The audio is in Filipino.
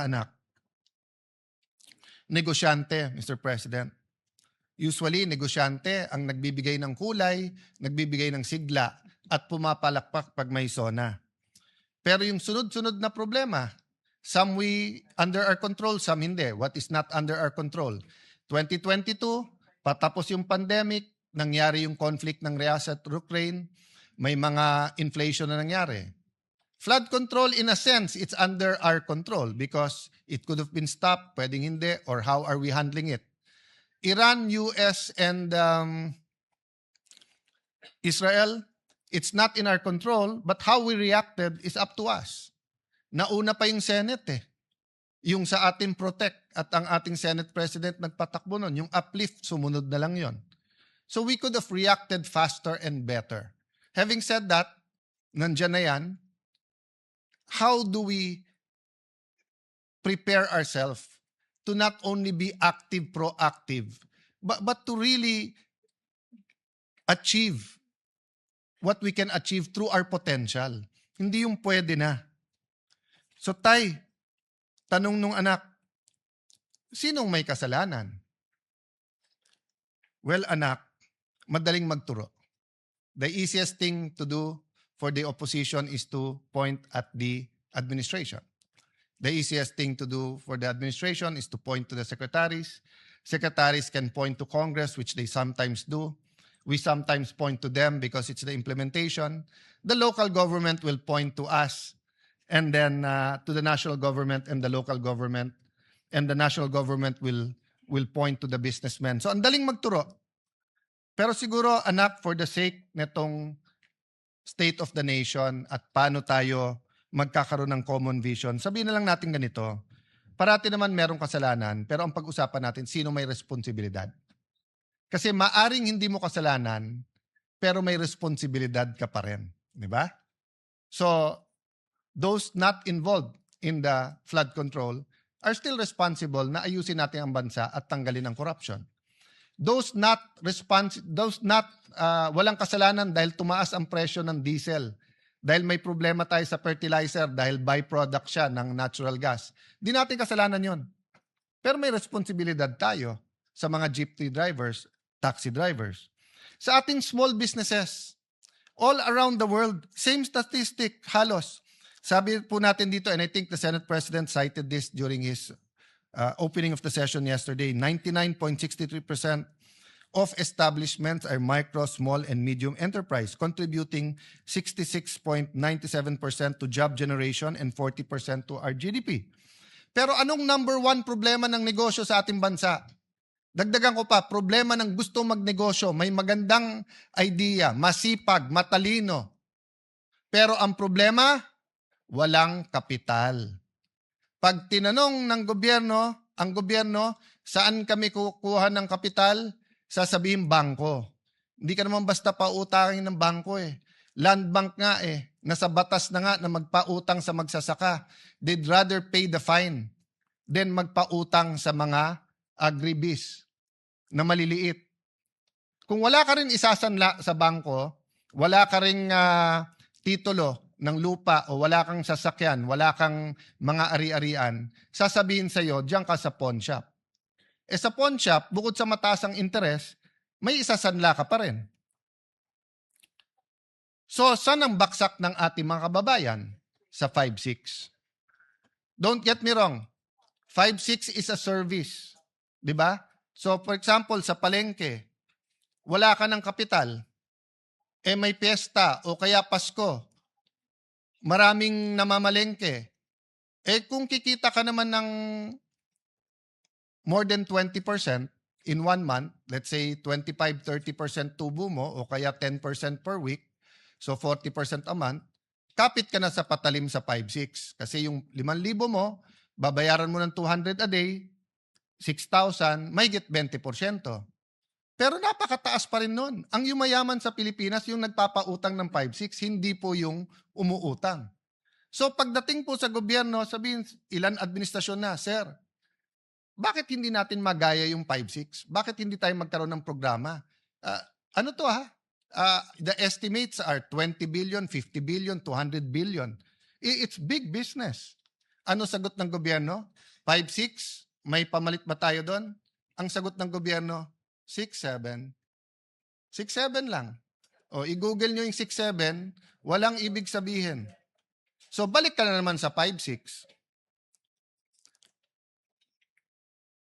anak. Negosyante, Mr. President. Usually, negosyante ang nagbibigay ng kulay, nagbibigay ng sigla, at pumapalakpak pag may SONA. Pero yung sunod-sunod na problema, some we under our control, some hindi. What is not under our control? 2022, patapos yung pandemic, nangyari yung conflict ng Russia at Ukraine, may mga inflation na nangyari. Flood control, in a sense, it's under our control because it could have been stopped, pwedeng hindi, or how are we handling it? Iran, US, and Israel, it's not in our control, but how we reacted is up to us. Nauna pa yung Senate eh. Yung sa ating protect at ang ating Senate President nagpatakbo nun. Yung uplift, sumunod na lang yon. So we could have reacted faster and better. Having said that, nandyan na yan, how do we prepare ourselves to not only be active, proactive, but to really achieve what we can achieve through our potential. Hindi yung pwede na. So tay, tanong nung anak, sinong may kasalanan? Well, anak, madaling magturo. The easiest thing to do for the opposition is to point at the administration. The easiest thing to do for the administration is to point to the secretaries. Secretaries can point to Congress, which they sometimes do. We sometimes point to them because it's the implementation. The local government will point to us, and then to the national government and the local government, and the national government will point to the businessmen. So ang daling magturo. Pero siguro, anak, for the sake netong state of the nation at paano tayo magkakaroon ng common vision, sabihin na lang natin ganito, parati naman merong kasalanan, pero ang pag-usapan natin, sino may responsibilidad? Kasi maaring hindi mo kasalanan, pero may responsibilidad ka pa rin. Di ba? So, those not involved in the flood control are still responsible na ayusin natin ang bansa at tanggalin ang corruption. Those walang kasalanan dahil tumaas ang presyo ng diesel, dahil may problema tayo sa fertilizer, dahil byproduct siya ng natural gas. Di natin kasalanan yon. Pero may responsibilidad tayo sa mga jeepney drivers, taxi drivers. Sa ating small businesses, all around the world, same statistic, halos. Sabi po natin dito, and I think the Senate President cited this during his opening of the session yesterday, 99.63% of establishments are micro, small, and medium enterprise, contributing 66.97% to job generation and 40% to our GDP. Pero anong number one problema ng negosyo sa ating bansa? Dagdagan ko pa, problema ng gusto magnegosyo, may magandang idea, masipag, matalino. Pero ang problema, walang kapital. Pag tinanong ng gobyerno, ang gobyerno, saan kami kukuha ng kapital? Sasabihin bangko. Hindi ka naman basta pautangin ng bangko eh. Land bank nga eh. Nasa batas na nga na magpautang sa magsasaka. They'd rather pay the fine than magpautang sa mga agribis na maliliit. Kung wala ka rin isasanla sa bangko, wala ka rin titulo ng lupa o wala kang sasakyan, wala kang mga ari-arian, sasabihin sa'yo, diyan ka sa pawn shop. Eh sa pawn shop, bukod sa mataas ang interest, may isasanla ka pa rin. So, saan ang baksak ng ating mga kababayan? Sa 5-6. Don't get me wrong. 5-6 is a service. Diba? So, for example, sa palengke, wala ka ng kapital, eh may piyesta o kaya Pasko, maraming namamalengke. Eh kung kikita ka naman ng more than 20% in 1 month, let's say 25-30% tubo mo o kaya 10% per week, so 40% a month, kapit ka na sa patalim sa 5-6. Kasi yung 5,000 mo, babayaran mo ng 200 a day, 6,000, may get 20%. Pero napakataas pa rin nun. Ang yumayaman sa Pilipinas, yung nagpapautang ng 5-6, hindi po yung umuutang. So pagdating po sa gobyerno, sabihin, ilan administrasyon na, sir, bakit hindi natin magaya yung 5-6? Bakit hindi tayo magkaroon ng programa? Ano to ha? The estimates are 20 billion, 50 billion, 200 billion. It's big business. Ano sagot ng gobyerno? 5-6? May pamalit ba tayo doon? Ang sagot ng gobyerno, 6-7. 6-7 lang. O, i-google nyo yung 6-7, walang ibig sabihin. So, balik ka na naman sa 5-6.